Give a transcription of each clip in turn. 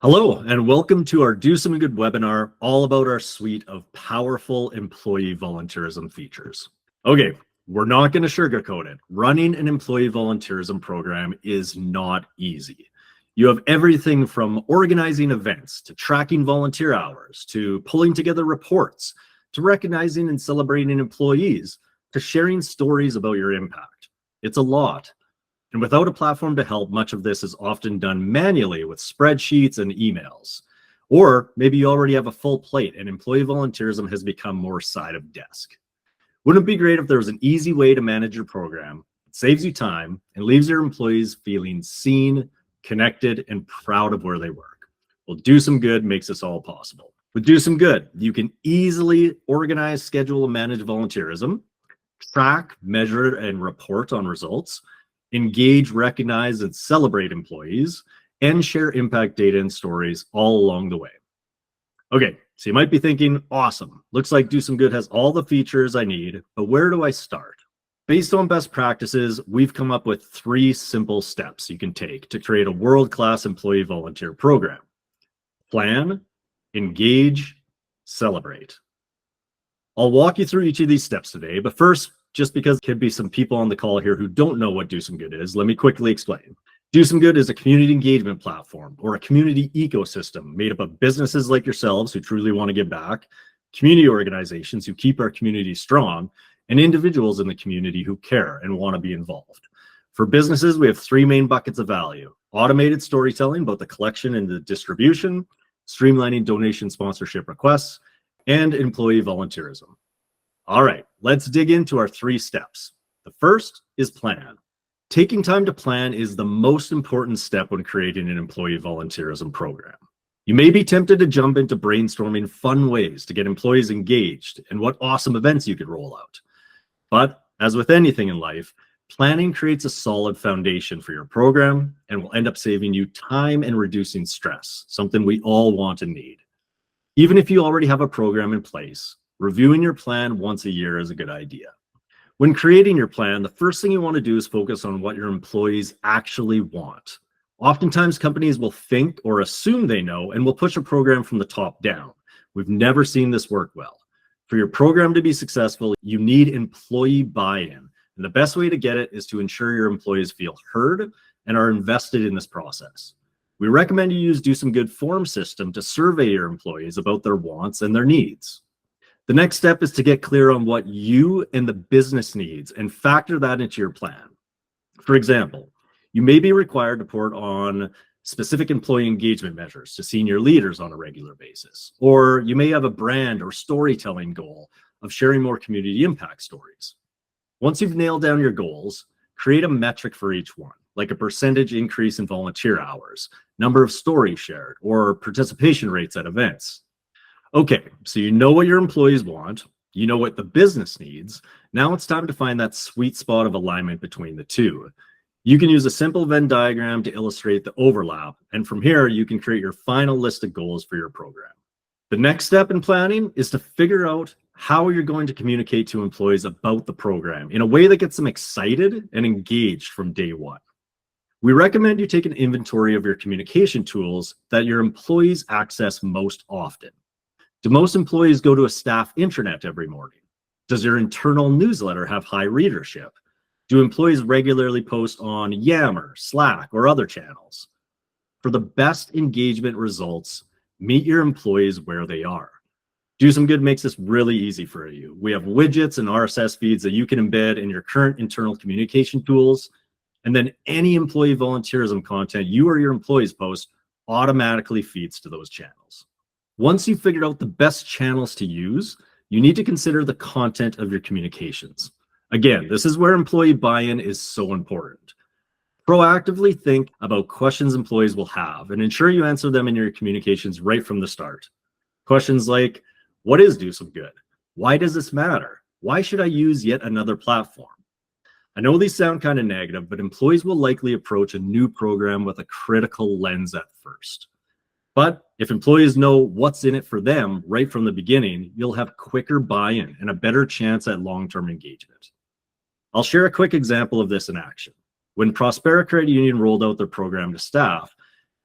Hello, and welcome to our Do Some Good webinar, all about our suite of powerful employee volunteerism features. Okay, we're not going to sugarcoat it. Running an employee volunteerism program is not easy. You have everything from organizing events, to tracking volunteer hours, to pulling together reports, to recognizing and celebrating employees, to sharing stories about your impact. It's a lot. And without a platform to help, much of this is often done manually with spreadsheets and emails. Or maybe you already have a full plate and employee volunteerism has become more side of desk. Wouldn't it be great if there was an easy way to manage your program? It saves you time and leaves your employees feeling seen, connected, and proud of where they work. Well, Do Some Good makes this all possible. With Do Some Good, you can easily organize, schedule, and manage volunteerism, track, measure, and report on results, engage, recognize, and celebrate employees, and share impact data and stories all along the way. Okay, so you might be thinking, awesome, looks like Do Some Good has all the features I need, but where do I start? Based on best practices, we've come up with 3 simple steps you can take to create a world-class employee volunteer program. Plan, engage, celebrate. I'll walk you through each of these steps today, but first, just because there could be some people on the call here who don't know what Do Some Good is, let me quickly explain. Do Some Good is a community engagement platform or a community ecosystem made up of businesses like yourselves who truly want to give back, community organizations who keep our community strong, and individuals in the community who care and want to be involved. For businesses, we have 3 main buckets of value: automated storytelling, both the collection and the distribution, streamlining donation sponsorship requests, and employee volunteerism. All right, let's dig into our 3 steps. The first is plan. Taking time to plan is the most important step when creating an employee volunteerism program. You may be tempted to jump into brainstorming fun ways to get employees engaged and what awesome events you could roll out. But as with anything in life, planning creates a solid foundation for your program and will end up saving you time and reducing stress, something we all want and need. Even if you already have a program in place, reviewing your plan once a year is a good idea. When creating your plan, the first thing you want to do is focus on what your employees actually want. Oftentimes, companies will think or assume they know and will push a program from the top down. We've never seen this work well. For your program to be successful, you need employee buy-in. And the best way to get it is to ensure your employees feel heard and are invested in this process. We recommend you use Do Some Good form system to survey your employees about their wants and their needs. The next step is to get clear on what you and the business needs and factor that into your plan. For example, you may be required to report on specific employee engagement measures to senior leaders on a regular basis, or you may have a brand or storytelling goal of sharing more community impact stories. Once you've nailed down your goals, create a metric for each one, like a percentage increase in volunteer hours, number of stories shared, or participation rates at events. Okay, so you know what your employees want, you know what the business needs. Now it's time to find that sweet spot of alignment between the two. You can use a simple Venn diagram to illustrate the overlap, and from here you can create your final list of goals for your program. The next step in planning is to figure out how you're going to communicate to employees about the program in a way that gets them excited and engaged from day one. We recommend you take an inventory of your communication tools that your employees access most often. Do most employees go to a staff intranet every morning? Does your internal newsletter have high readership? Do employees regularly post on Yammer, Slack, or other channels? For the best engagement results, meet your employees where they are. Do Some Good makes this really easy for you. We have widgets and RSS feeds that you can embed in your current internal communication tools, and then any employee volunteerism content you or your employees post automatically feeds to those channels. Once you've figured out the best channels to use, you need to consider the content of your communications. Again, this is where employee buy-in is so important. Proactively think about questions employees will have and ensure you answer them in your communications right from the start. Questions like, what is Do Some Good? Why does this matter? Why should I use yet another platform? I know these sound kind of negative, but employees will likely approach a new program with a critical lens at first. But if employees know what's in it for them right from the beginning, you'll have quicker buy-in and a better chance at long-term engagement. I'll share a quick example of this in action. When Prospera Credit Union rolled out their program to staff,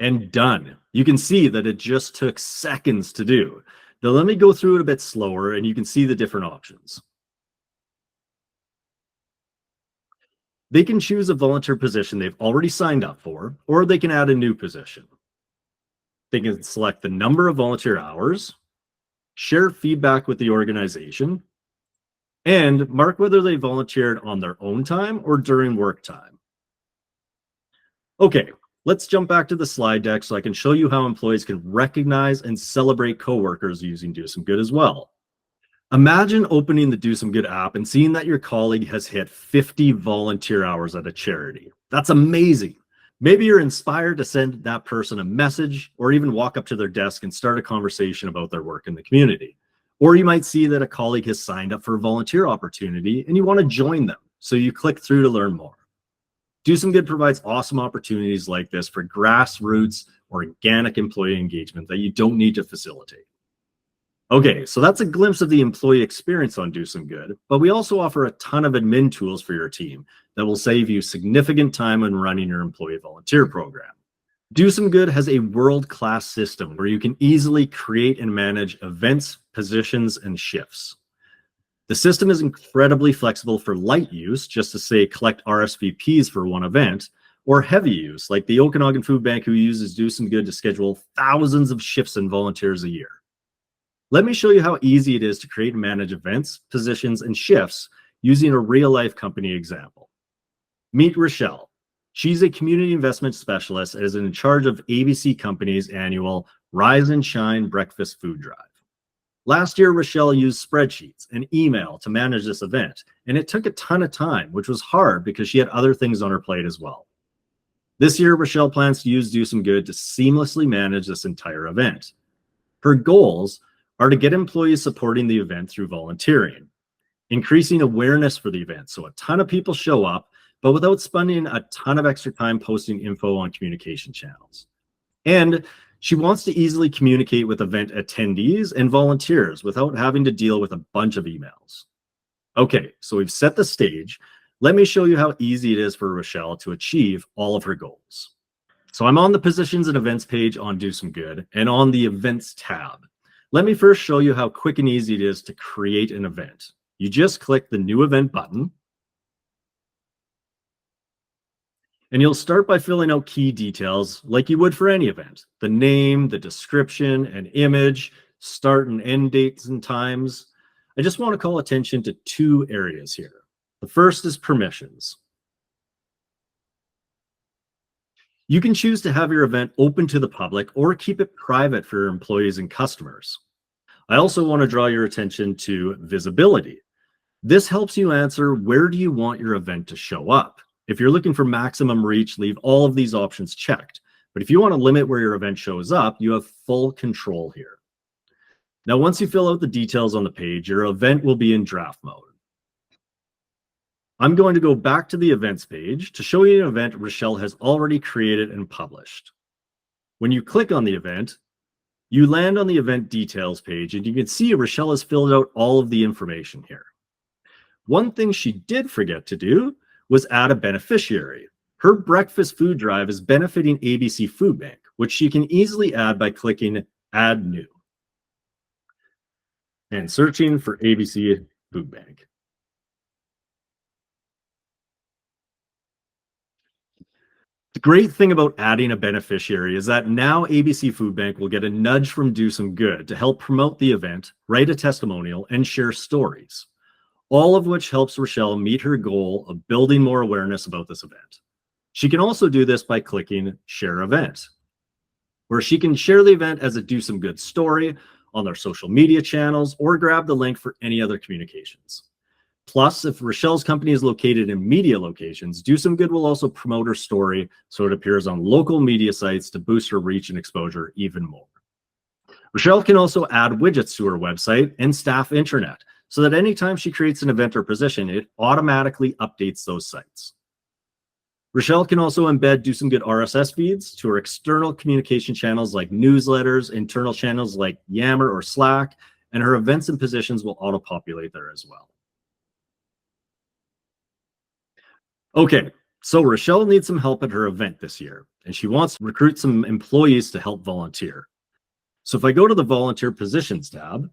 And done. You can see that it just took seconds to do. Now let me go through it a bit slower and you can see the different options. They can choose a volunteer position they've already signed up for, or they can add a new position. They can select the number of volunteer hours, share feedback with the organization, and mark whether they volunteered on their own time or during work time. Okay, let's jump back to the slide deck so I can show you how employees can recognize and celebrate coworkers using Do Some Good as well. Imagine opening the Do Some Good app and seeing that your colleague has hit 50 volunteer hours at a charity. That's amazing. Maybe you're inspired to send that person a message or even walk up to their desk and start a conversation about their work in the community. Or you might see that a colleague has signed up for a volunteer opportunity and you want to join them. So you click through to learn more. Do Some Good provides awesome opportunities like this for grassroots or organic employee engagement that you don't need to facilitate. Okay, so that's a glimpse of the employee experience on Do Some Good, but we also offer a ton of admin tools for your team that will save you significant time when running your employee volunteer program. Do Some Good has a world-class system where you can easily create and manage events, positions, and shifts. The system is incredibly flexible for light use, just to say collect RSVPs for one event, or heavy use, like the Okanagan Food Bank, who uses Do Some Good to schedule thousands of shifts and volunteers a year. Let me show you how easy it is to create and manage events, positions, and shifts using a real-life company example. Meet Rochelle. She's a community investment specialist and is in charge of ABC Company's annual Rise and Shine breakfast food drive. Last year, Rochelle used spreadsheets and email to manage this event, and it took a ton of time, which was hard because she had other things on her plate as well. This year, Rochelle plans to use Do Some Good to seamlessly manage this entire event. Her goals are to get employees supporting the event through volunteering, increasing awareness for the event so a ton of people show up, but without spending a ton of extra time posting info on communication channels. And she wants to easily communicate with event attendees and volunteers without having to deal with a bunch of emails. Okay, so we've set the stage. Let me show you how easy it is for Rochelle to achieve all of her goals. So I'm on the Positions and Events page on Do Some Good and on the Events tab. Let me first show you how quick and easy it is to create an event. You just click the New Event button, and you'll start by filling out key details like you would for any event: the name, the description, an image, start and end dates and times. I just want to call attention to two areas here. The first is permissions. You can choose to have your event open to the public or keep it private for your employees and customers. I also want to draw your attention to visibility. This helps you answer, where do you want your event to show up? If you're looking for maximum reach, leave all of these options checked. But if you want to limit where your event shows up, you have full control here. Now, once you fill out the details on the page, your event will be in draft mode. I'm going to go back to the events page to show you an event Rochelle has already created and published. When you click on the event, you land on the event details page, and you can see Rochelle has filled out all of the information here. One thing she did forget to do was add a beneficiary. Her breakfast food drive is benefiting ABC Food Bank, which she can easily add by clicking Add New and searching for ABC Food Bank. The great thing about adding a beneficiary is that now ABC Food Bank will get a nudge from Do Some Good to help promote the event, write a testimonial, and share stories, all of which helps Rochelle meet her goal of building more awareness about this event. She can also do this by clicking Share Event, where she can share the event as a Do Some Good story on their social media channels or grab the link for any other communications. Plus, if Rochelle's company is located in media locations, Do Some Good will also promote her story so it appears on local media sites to boost her reach and exposure even more. Rochelle can also add widgets to her website and staff intranet so that anytime she creates an event or position, it automatically updates those sites. Rochelle can also embed Do Some Good RSS feeds to her external communication channels like newsletters, internal channels like Yammer or Slack, and her events and positions will auto-populate there as well. Okay, So Rochelle needs some help at her event this year, and she wants to recruit some employees to help volunteer. So if I go to the volunteer positions tab,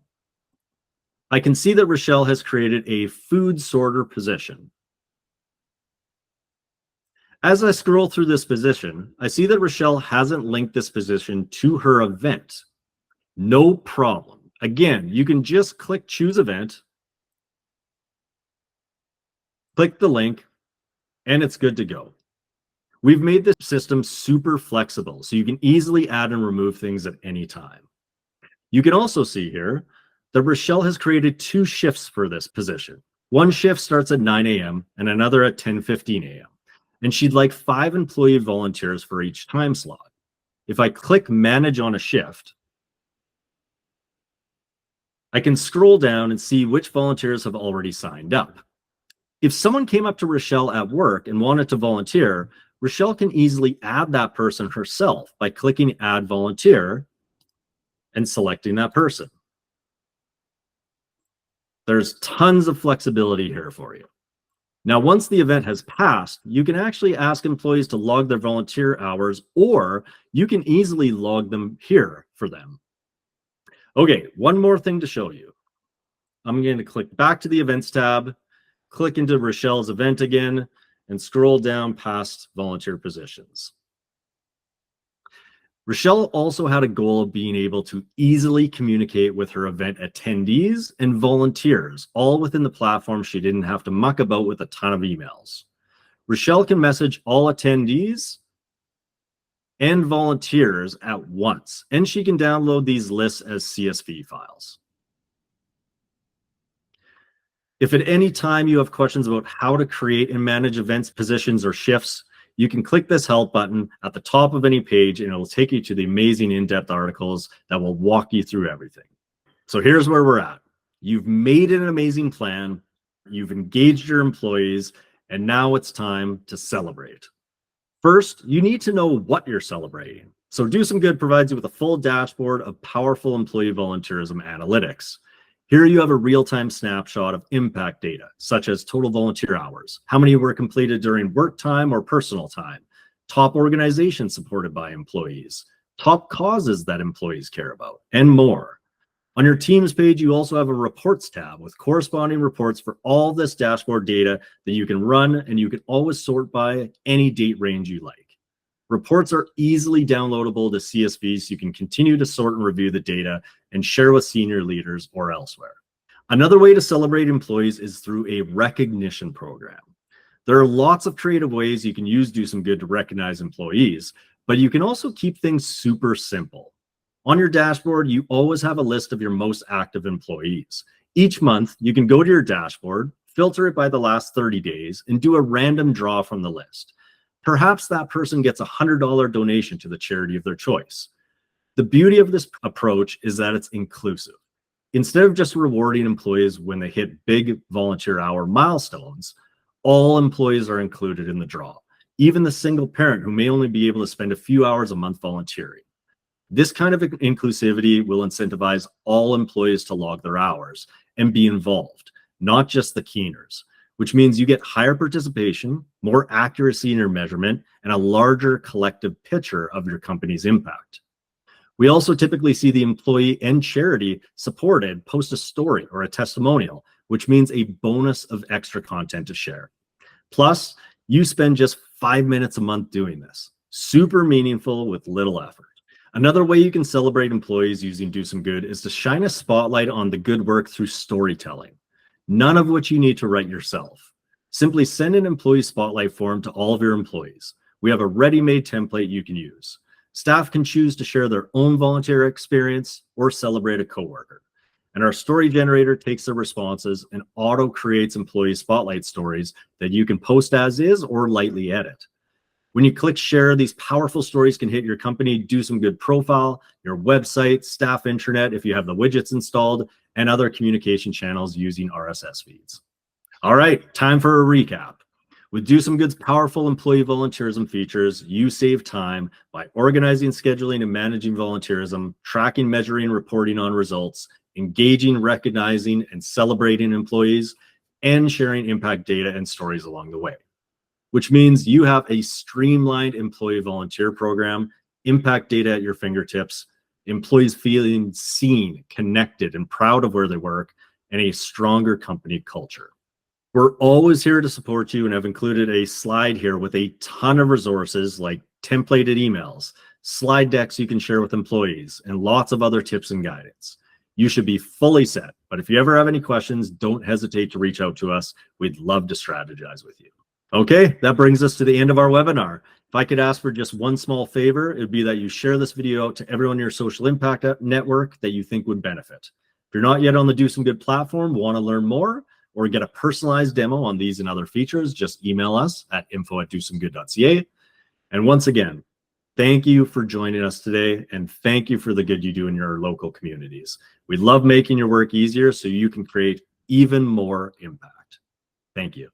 I can see that Rochelle has created a food sorter position. As I scroll through this position, I see that Rochelle hasn't linked this position to her event. No problem. Again, you can just click choose event, click the link, and it's good to go. We've made this system super flexible, so you can easily add and remove things at any time. You can also see here that Rochelle has created 2 shifts for this position. One shift starts at 9 a.m. and another at 10:15 a.m. And she'd like 5 employee volunteers for each time slot. If I click manage on a shift, I can scroll down and see which volunteers have already signed up. If someone came up to Rochelle at work and wanted to volunteer, Rochelle can easily add that person herself by clicking add volunteer and selecting that person. There's tons of flexibility here for you. Now, once the event has passed, you can actually ask employees to log their volunteer hours, or you can easily log them here for them. Okay, one more thing to show you. I'm going to click back to the events tab, click into Rochelle's event again, and scroll down past volunteer positions. Rochelle also had a goal of being able to easily communicate with her event attendees and volunteers, all within the platform. She didn't have to muck about with a ton of emails. Rochelle can message all attendees and volunteers at once, and she can download these lists as CSV files. If at any time you have questions about how to create and manage events, positions, or shifts, you can click this help button at the top of any page and it will take you to the amazing in-depth articles that will walk you through everything. So here's where we're at. You've made an amazing plan, you've engaged your employees, and now it's time to celebrate. First, you need to know what you're celebrating. So Do Some Good provides you with a full dashboard of powerful employee volunteerism analytics. Here you have a real-time snapshot of impact data, such as total volunteer hours, how many were completed during work time or personal time, top organizations supported by employees, top causes that employees care about, and more. On your Teams page, you also have a reports tab with corresponding reports for all this dashboard data that you can run, and you can always sort by any date range you like. Reports are easily downloadable to CSV, so you can continue to sort and review the data and share with senior leaders or elsewhere. Another way to celebrate employees is through a recognition program. There are lots of creative ways you can use Do Some Good to recognize employees, but you can also keep things super simple. On your dashboard, you always have a list of your most active employees. Each month, you can go to your dashboard, filter it by the last 30 days, and do a random draw from the list. Perhaps that person gets a $100 donation to the charity of their choice. The beauty of this approach is that it's inclusive. Instead of just rewarding employees when they hit big volunteer hour milestones, all employees are included in the draw, even the single parent who may only be able to spend a few hours a month volunteering. This kind of inclusivity will incentivize all employees to log their hours and be involved, not just the keeners, which means you get higher participation, more accuracy in your measurement, and a larger collective picture of your company's impact. We also typically see the employee and charity supported post a story or a testimonial, which means a bonus of extra content to share. Plus, you spend just 5 minutes a month doing this. Super meaningful with little effort. Another way you can celebrate employees using Do Some Good is to shine a spotlight on the good work through storytelling, none of which you need to write yourself. Simply send an employee spotlight form to all of your employees. We have a ready-made template you can use. Staff can choose to share their own volunteer experience or celebrate a coworker. And our story generator takes the responses and auto creates employee spotlight stories that you can post as is or lightly edit. When you click share, these powerful stories can hit your company Do Some Good profile, your website, staff intranet if you have the widgets installed, and other communication channels using RSS feeds. All right, time for a recap. With Do Some Good's powerful employee volunteerism features, you save time by organizing, scheduling, and managing volunteerism, tracking, measuring, reporting on results, engaging, recognizing, and celebrating employees, and sharing impact data and stories along the way. which means you have a streamlined employee volunteer program, impact data at your fingertips, employees feeling seen, connected, and proud of where they work, and a stronger company culture. We're always here to support you and have included a slide here with a ton of resources like templated emails, slide decks you can share with employees, and lots of other tips and guidance. You should be fully set, but if you ever have any questions, don't hesitate to reach out to us. We'd love to strategize with you. Okay, that brings us to the end of our webinar. If I could ask for just one small favor, it would be that you share this video out to everyone in your social impact network that you think would benefit. If you're not yet on the Do Some Good platform, want to learn more, or get a personalized demo on these and other features, just email us at info@dosomegood.ca. And once again, thank you for joining us today, and thank you for the good you do in your local communities. We love making your work easier so you can create even more impact. Thank you.